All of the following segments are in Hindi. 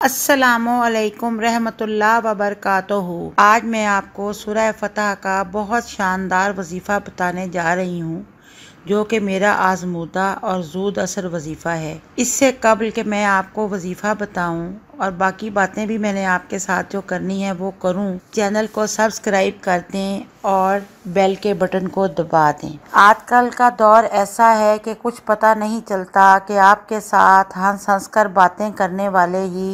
अस्सलामुअलैकुम रहमतुल्लाह व बरकातुहू। आज मैं आपको सूरह फतह का बहुत शानदार वजीफ़ा बताने जा रही हूँ, जो कि मेरा आज़मूदा और ज़ूद असर वजीफ़ा है। इससे कबल कि मैं आपको वजीफ़ा बताऊँ और बाकी बातें भी मैंने आपके साथ जो करनी है वो करूँ, चैनल को सब्सक्राइब कर दें और बेल के बटन को दबा दें। आजकल का दौर ऐसा है कि कुछ पता नहीं चलता कि आपके साथ हंस हंस कर बातें करने वाले ही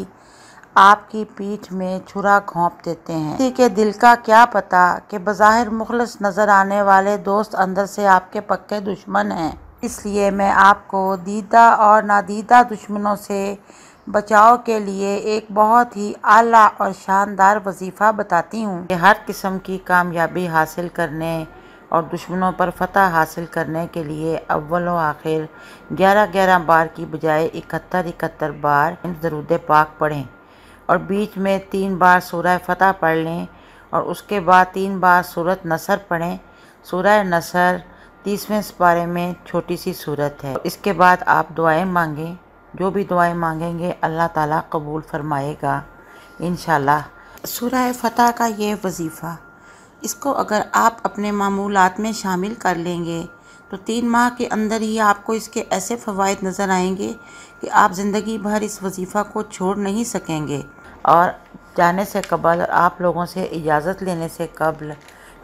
आपकी पीठ में छुरा घोंप देते हैं। किसी के दिल का क्या पता कि बज़ाहिर मुखलिस नज़र आने वाले दोस्त अंदर से आपके पक्के दुश्मन हैं। इसलिए मैं आपको दीदा और नादीदा दुश्मनों से बचाव के लिए एक बहुत ही आला और शानदार वजीफ़ा बताती हूँ कि हर किस्म की कामयाबी हासिल करने और दुश्मनों पर फतह हासिल करने के लिए अव्वल व आखिर 11-11 बार की बजाय 71-71 बार दरूद पाक पढ़ें और बीच में 3 बार सूरह फतह पढ़ लें और उसके बाद 3 बार सूरत नसर पढ़ें। सूरह नसर 30वें सिपारे में छोटी सी सूरत है। इसके बाद आप दुआएं मांगें, जो भी दुआएं मांगेंगे अल्लाह ताला कबूल फरमाएगा इंशाल्लाह। सूरह फतह का ये वजीफ़ा, इसको अगर आप अपने मामूलात में शामिल कर लेंगे तो 3 माह के अंदर ही आपको इसके ऐसे फ़वाइद नज़र आएंगे कि आप ज़िंदगी भर इस वजीफ़ा को छोड़ नहीं सकेंगे। और जाने से कबल, आप लोगों से इजाज़त लेने से कबल,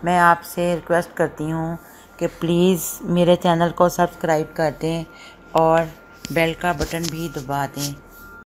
मैं आपसे रिक्वेस्ट करती हूँ कि प्लीज़ मेरे चैनल को सब्सक्राइब कर दें और बेल का बटन भी दबा दें।